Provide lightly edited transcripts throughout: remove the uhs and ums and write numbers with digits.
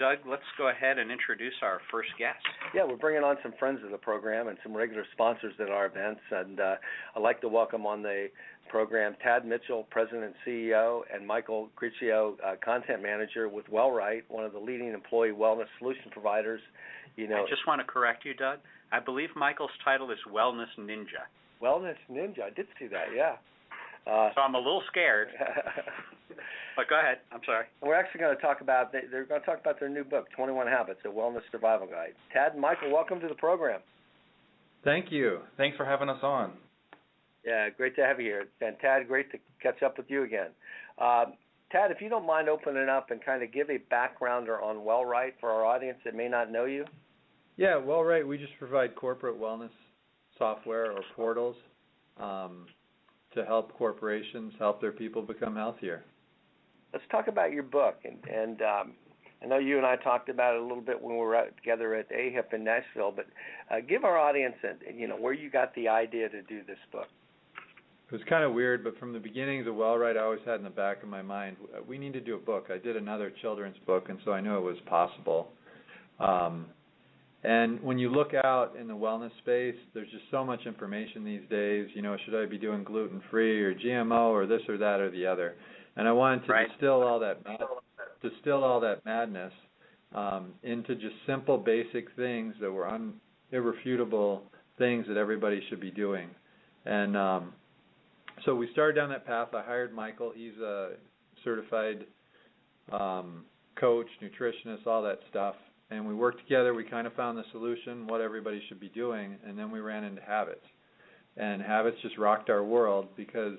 Doug, let's go ahead and introduce our first guest. Yeah, we're bringing on some friends of the program and some regular sponsors at our events, and I'd like to welcome on the program Tad Micheal, President and CEO, and Michael Guercio, Content Manager with WellRight, one of the leading employee wellness solution providers. I just want to correct you, Doug. I believe Michael's title is Wellness Ninja. Wellness Ninja, I did see that, yeah. So I'm a little scared. But go ahead. I'm sorry. We're actually going to talk about, they're going to talk about their new book, 21 Habits, a Wellness Survival Guide. Tad and Michael, welcome to the program. Thank you. Thanks for having us on. Yeah, great to have you here. And Tad, great to catch up with you again. Tad, if you don't mind opening up and kind of give a backgrounder on WellRight for our audience that may not know you. Yeah, WellRight, we just provide corporate wellness software or portals to help corporations help their people become healthier. Let's talk about your book, and I know you and I talked about it a little bit when we were together at AHIP in Nashville, but give our audience, where you got the idea to do this book. It was kind of weird, but from the beginnings of WellRight, I always had in the back of my mind, we need to do a book. I did another children's book, and so I knew it was possible. And when you look out in the wellness space, there's just so much information these days. Should I be doing gluten-free or GMO or this or that or the other? And I wanted to distill all that madness into just simple, basic things that were irrefutable things that everybody should be doing. And so we started down that path. I hired Michael. He's a certified coach, nutritionist, all that stuff. And we worked together. We kind of found the solution, what everybody should be doing, and then we ran into habits. And habits just rocked our world because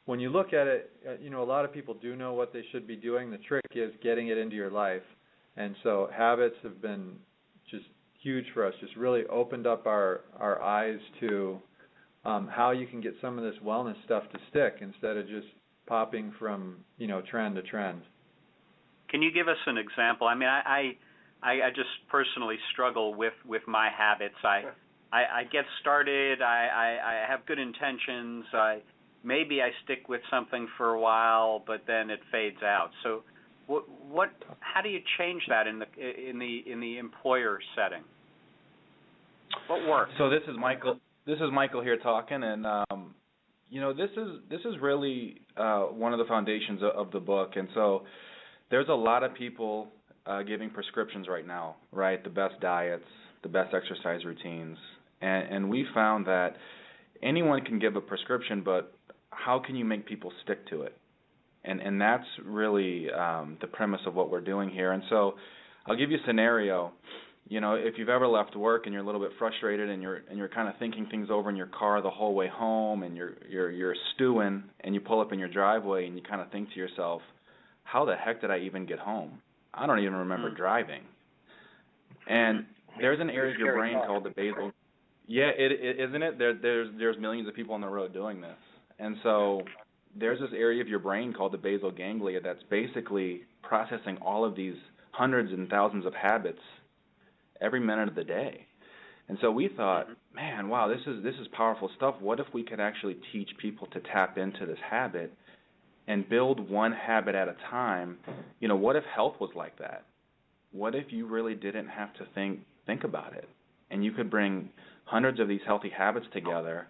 when you look at it, a lot of people do know what they should be doing. The trick is getting it into your life. And so habits have been just huge for us, just really opened up our eyes to how you can get some of this wellness stuff to stick instead of just popping from, trend to trend. Can you give us an example? I mean, I just personally struggle with my habits. I get started. I have good intentions. Maybe I stick with something for a while, but then it fades out. So, how do you change that in the employer setting? What works? So this is Michael. This is Michael here talking, and this is really one of the foundations of the book. And so there's a lot of people giving prescriptions right now, right? The best diets, the best exercise routines, and we found that anyone can give a prescription, but how can you make people stick to it? And that's really the premise of what we're doing here. And so I'll give you a scenario. If you've ever left work and you're a little bit frustrated and you're kind of thinking things over in your car the whole way home and you're stewing and you pull up in your driveway and you kind of think to yourself, how the heck did I even get home? I don't even remember driving. And there's an area of your brain called the basal. Yeah, isn't it? There's millions of people on the road doing this. And so there's this area of your brain called the basal ganglia that's basically processing all of these hundreds and thousands of habits every minute of the day. And so we thought, man, wow, this is powerful stuff. What if we could actually teach people to tap into this habit and build one habit at a time? What if health was like that? What if you really didn't have to think about it, and you could bring hundreds of these healthy habits together?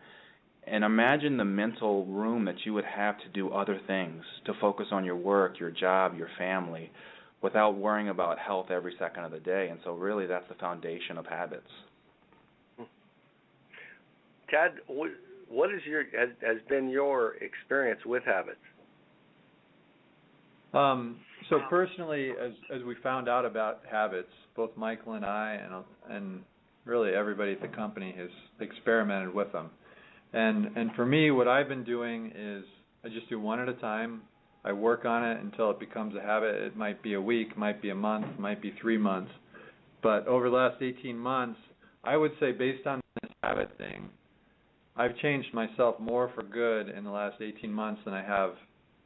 And imagine the mental room that you would have to do other things, to focus on your work, your job, your family, without worrying about health every second of the day. And so really that's the foundation of habits. Tad, what has been your experience with habits? So personally, as we found out about habits, both Michael and I and really everybody at the company has experimented with them. And for me, what I've been doing is I just do one at a time. I work on it until it becomes a habit. It might be a week, might be a month, might be 3 months. But over the last 18 months, I would say based on this habit thing, I've changed myself more for good in the last 18 months than I have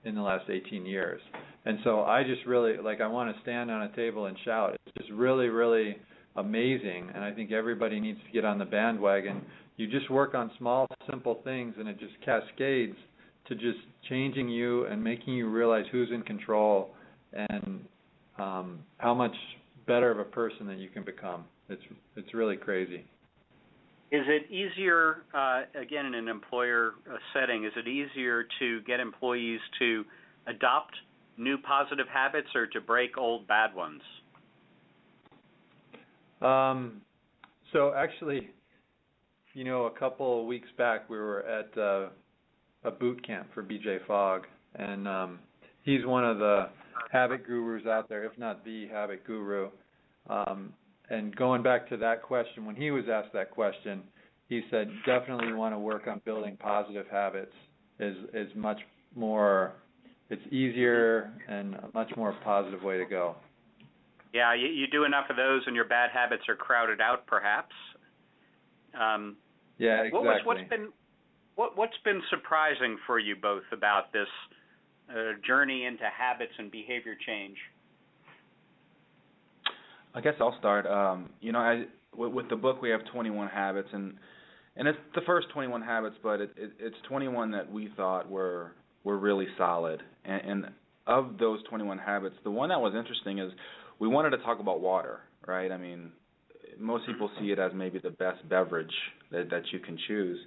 in the last 18 years. And so I just really, I want to stand on a table and shout. It's just really, really amazing, and I think everybody needs to get on the bandwagon. You just work on small, simple things, and it just cascades to just changing you and making you realize who's in control and how much better of a person that you can become. It's really crazy. Is it easier, again, in an employer setting, is it easier to get employees to adopt new positive habits or to break old bad ones? So actually, a couple of weeks back we were at a boot camp for BJ Fogg, and he's one of the habit gurus out there, if not the habit guru. And going back to that question, when he was asked that question, he said definitely want to work on building positive habits is much more, it's easier and a much more positive way to go. Yeah, you do enough of those and your bad habits are crowded out, perhaps. Yeah, exactly. What's been surprising for you both about this journey into habits and behavior change? I guess I'll start. With the book we have 21 habits, and it's the first 21 habits, but it's 21 that we thought were really solid. And of those 21 habits, the one that was interesting is we wanted to talk about water, right? I mean, most people see it as maybe the best beverage that you can choose.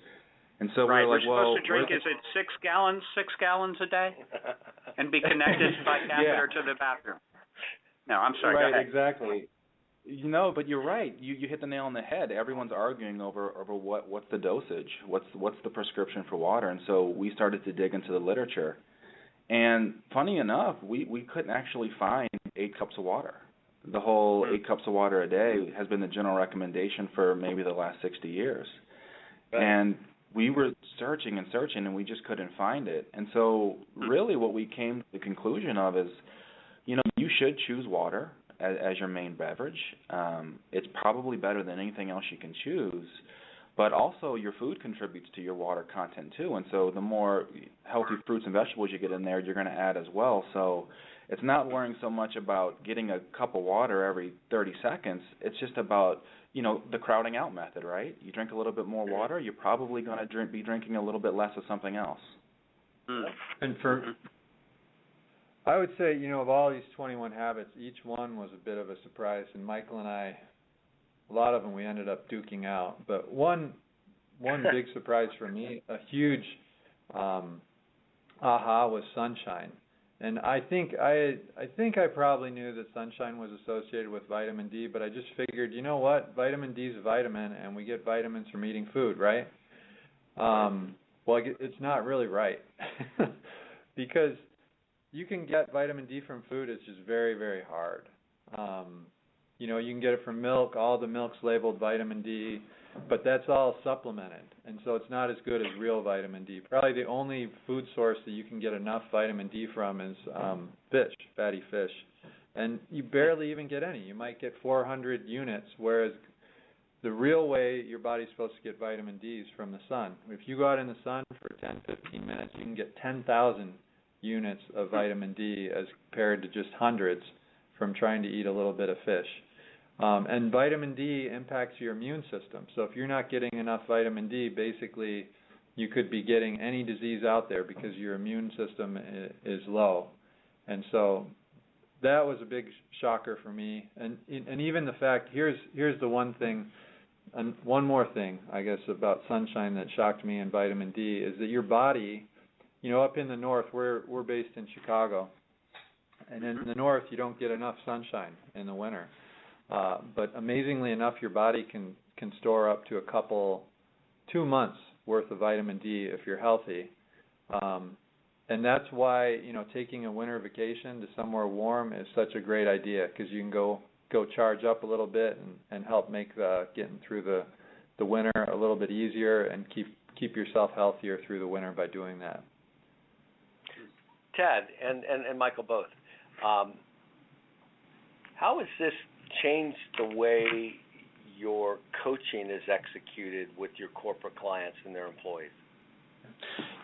And so right. we're like, we're supposed to drink, is it 6 gallons a day? And be connected by catheter to the bathroom. No, I'm sorry, right, go ahead. Exactly. But you're right. You hit the nail on the head. Everyone's arguing over what's the dosage, what's the prescription for water, and so we started to dig into the literature. And funny enough, we couldn't actually find 8 cups of water. The whole 8 cups of water a day has been the general recommendation for maybe the last 60 years. Right. And we were searching and searching, and we just couldn't find it. And so really what we came to the conclusion of is, you should choose water as your main beverage. It's probably better than anything else you can choose, but also your food contributes to your water content too, and so the more healthy fruits and vegetables you get in there, you're going to add as well. So it's not worrying so much about getting a cup of water every 30 seconds. It's just about, the crowding out method, right? You drink a little bit more water, you're probably going to be drinking a little bit less of something else. And I would say, of all these 21 habits, each one was a bit of a surprise, and Michael and I, a lot of them we ended up duking out. But one big surprise for me, a huge aha, was sunshine. And I think I probably knew that sunshine was associated with vitamin D, but I just figured, you know what, vitamin D is a vitamin, and we get vitamins from eating food, right? Well, it's not really right, because you can get vitamin D from food. It's just very, very hard. You can get it from milk. All the milk's labeled vitamin D, but that's all supplemented, and so it's not as good as real vitamin D. Probably the only food source that you can get enough vitamin D from is fish, fatty fish, and you barely even get any. You might get 400 units, whereas the real way your body's supposed to get vitamin D is from the sun. If you go out in the sun for 10, 15 minutes, you can get 10,000 units of vitamin D as compared to just hundreds from trying to eat a little bit of fish. And vitamin D impacts your immune system. So if you're not getting enough vitamin D, basically you could be getting any disease out there because your immune system is low. And so that was a big shocker for me. And even the fact, here's the one thing, and one more thing, I guess, about sunshine that shocked me and vitamin D is that your body, up in the north, we're based in Chicago, and in the north you don't get enough sunshine in the winter. But amazingly enough, your body can store up to 2 months worth of vitamin D if you're healthy. And that's why, taking a winter vacation to somewhere warm is such a great idea, because you can go charge up a little bit and help make getting through the winter a little bit easier and keep yourself healthier through the winter by doing that. Ted and Michael both, how has this changed the way your coaching is executed with your corporate clients and their employees?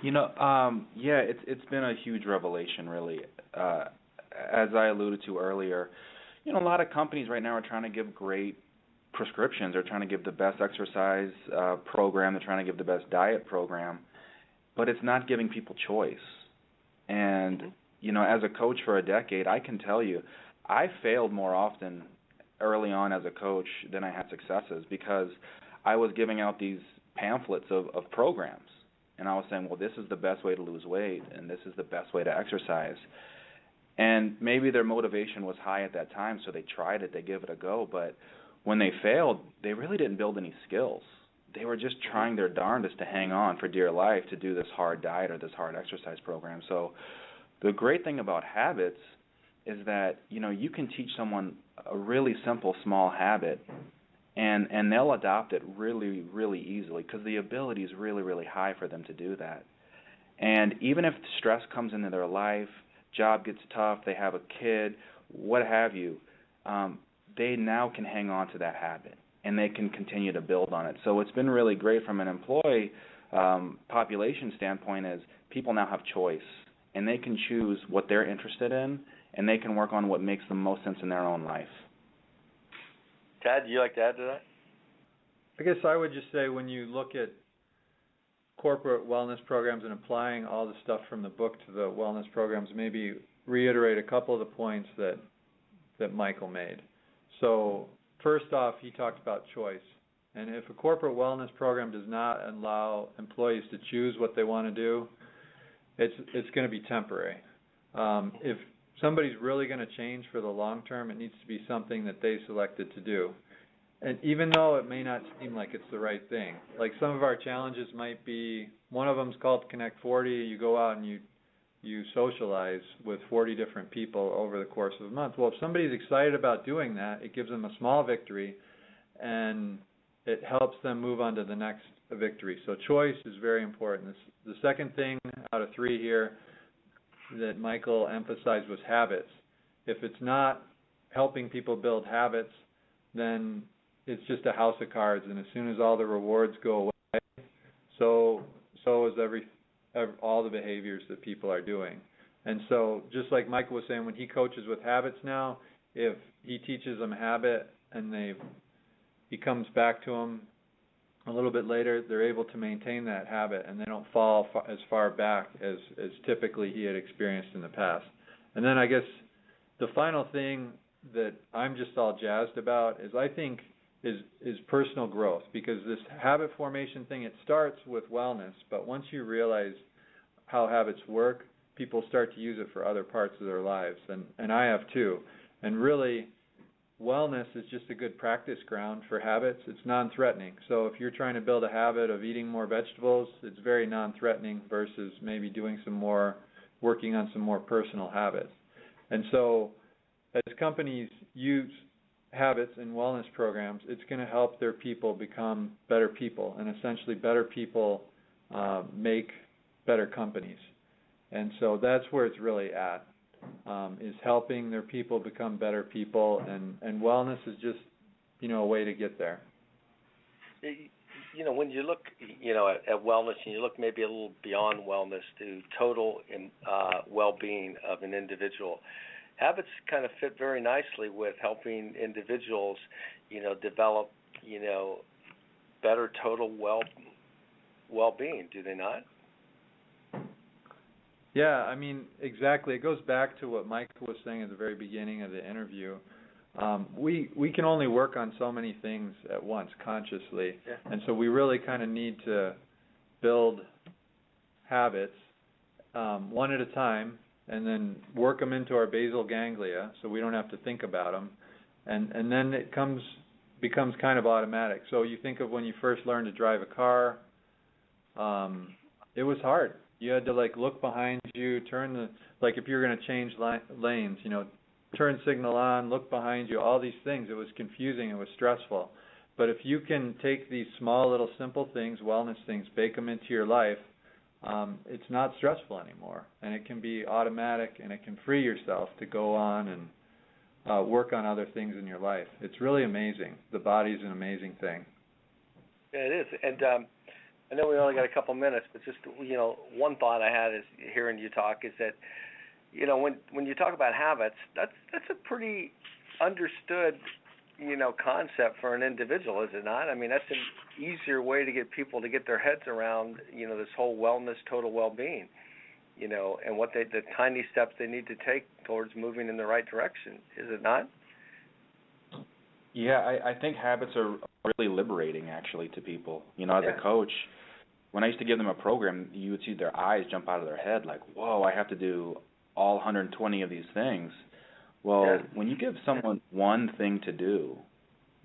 It's been a huge revelation, really. As I alluded to earlier, a lot of companies right now are trying to give great prescriptions. They're trying to give the best exercise program. They're trying to give the best diet program, but it's not giving people choice. And, as a coach for a decade, I can tell you, I failed more often early on as a coach than I had successes, because I was giving out these pamphlets of programs, and I was saying, well, this is the best way to lose weight, and this is the best way to exercise. And maybe their motivation was high at that time, so they tried it, they gave it a go, but when they failed, they really didn't build any skills. They were just trying their darndest to hang on for dear life to do this hard diet or this hard exercise program. So the great thing about habits is that, you can teach someone a really simple, small habit, and they'll adopt it really, really easily, because the ability is really, really high for them to do that. And even if stress comes into their life, job gets tough, they have a kid, what have you, they now can hang on to that habit, and they can continue to build on it. So it's been really great from an employee population standpoint, is people now have choice, and they can choose what they're interested in, and they can work on what makes the most sense in their own life. Tad, do you like to add to that? I guess I would just say, when you look at corporate wellness programs and applying all the stuff from the book to the wellness programs, maybe reiterate a couple of the points that Michael made. So first off, he talked about choice. And if a corporate wellness program does not allow employees to choose what they want to do, it's going to be temporary. If somebody's really going to change for the long term, it needs to be something that they selected to do. And even though it may not seem like it's the right thing, like some of our challenges might be, one of them is called Connect 40. You go out and you socialize with 40 different people over the course of a month. Well, if somebody's excited about doing that, it gives them a small victory, and it helps them move on to the next victory. So choice is very important. The second thing out of three here that Michael emphasized was habits. If it's not helping people build habits, then it's just a house of cards, and as soon as all the rewards go away, so is all the behaviors that people are doing. And so, just like Michael was saying, when he coaches with habits now, if he teaches them a habit and he comes back to them a little bit later, they're able to maintain that habit, and they don't fall as far back as typically he had experienced in the past. And then I guess the final thing that I'm just all jazzed about is, I think, is personal growth, because this habit formation thing, it starts with wellness, but once you realize how habits work, people start to use it for other parts of their lives, and I have too. And really, wellness is just a good practice ground for habits. It's non-threatening. So if you're trying to build a habit of eating more vegetables, it's very non-threatening versus maybe working on some more personal habits. And so as companies use habits and wellness programs, it's going to help their people become better people, and essentially better people make better companies. And so that's where it's really at, is helping their people become better people, and wellness is just, a way to get there. When you look, at wellness, and you look maybe a little beyond wellness to total well-being of an individual, habits kind of fit very nicely with helping individuals, develop, better total well-being, do they not? Yeah, exactly. It goes back to what Michael was saying at the very beginning of the interview. We can only work on so many things at once consciously, and so we really kind of need to build habits one at a time, and then work them into our basal ganglia so we don't have to think about them, and then it becomes kind of automatic. So you think of when you first learned to drive a car, it was hard. You had to look behind you, if you're going to change lanes, turn signal on, look behind you, all these things. It was confusing, it was stressful. But if you can take these small little simple things, wellness things, bake them into your life, it's not stressful anymore, and it can be automatic, and it can free yourself to go on and work on other things in your life. It's really amazing. The body's an amazing thing. Yeah, it is. And I know we only got a couple minutes, but just one thought I had is hearing you talk is that when you talk about habits, that's a pretty understood concept for an individual, is it not? That's an easier way to get people to get their heads around this whole wellness, total well-being, and what the tiny steps they need to take towards moving in the right direction, is it not? Yeah, I think habits are really liberating, actually, to people. You know, as a coach, when I used to give them a program, you would see their eyes jump out of their head like, whoa, I have to do all 120 of these things. Well, when you give someone one thing to do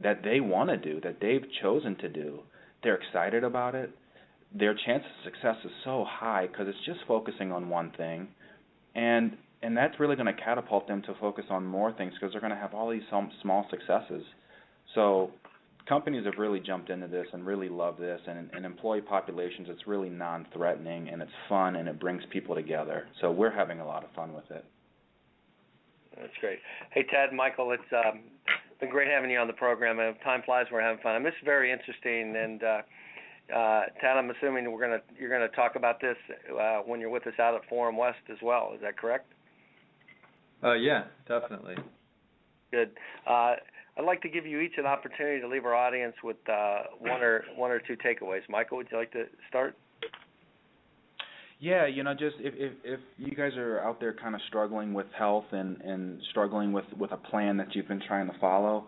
that they want to do, that they've chosen to do, they're excited about it, their chance of success is so high because it's just focusing on one thing. And that's really going to catapult them to focus on more things because they're going to have all these small successes. So companies have really jumped into this and really love this. And in employee populations, it's really non-threatening, and it's fun, and it brings people together. So we're having a lot of fun with it. That's great. Hey, Tad and Michael, it's been great having you on the program. And time flies, we're having fun. This is very interesting. And Tad, I'm assuming you're gonna talk about this when you're with us out at Forum West as well. Is that correct? Yeah, definitely. Good. I'd like to give you each an opportunity to leave our audience with one or two takeaways. Michael, would you like to start? Yeah, you know, just if you guys are out there kind of struggling with health and struggling with a plan that you've been trying to follow,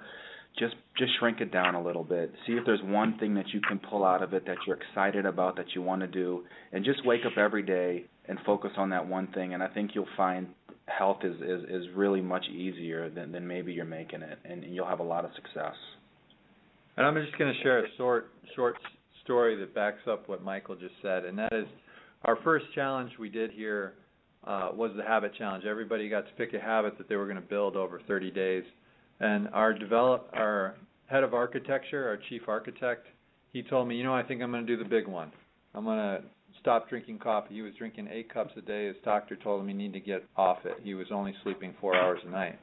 just shrink it down a little bit. See if there's one thing that you can pull out of it that you're excited about, that you want to do, and just wake up every day and focus on that one thing. And I think you'll find health is really much easier than maybe you're making it, and you'll have a lot of success. And I'm just going to share a short story that backs up what Michael just said, and that is our first challenge we did here was the habit challenge. Everybody got to pick a habit that they were going to build over 30 days. And our head of architecture, our chief architect, he told me, I think I'm going to do the big one. I'm going to stop drinking coffee. He was drinking 8 cups a day. His doctor told him he needed to get off it. He was only sleeping 4 hours a night.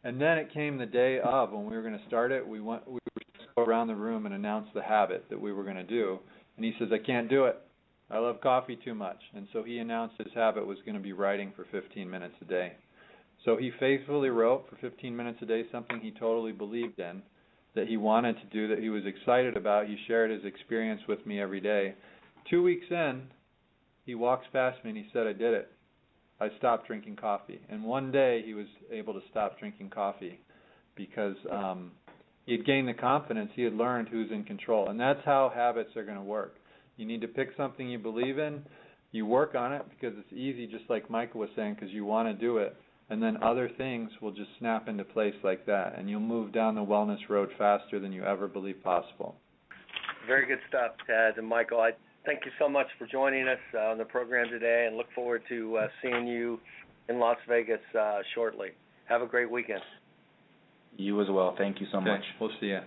And then it came the day of when we were going to start it. We were going to go around the room and announce the habit that we were going to do. And he says, I can't do it. I love coffee too much. And so he announced his habit was going to be writing for 15 minutes a day. So he faithfully wrote for 15 minutes a day something he totally believed in, that he wanted to do, that he was excited about. He shared his experience with me every day. 2 weeks in, he walks past me and he said, I did it. I stopped drinking coffee. And one day he was able to stop drinking coffee because he had gained the confidence. He had learned who's in control. And that's how habits are going to work. You need to pick something you believe in. You work on it because it's easy, just like Michael was saying, because you want to do it. And then other things will just snap into place like that, and you'll move down the wellness road faster than you ever believed possible. Very good stuff, Tad and Michael. I thank you so much for joining us on the program today, and look forward to seeing you in Las Vegas shortly. Have a great weekend. You as well. Thank you so much. We'll see you.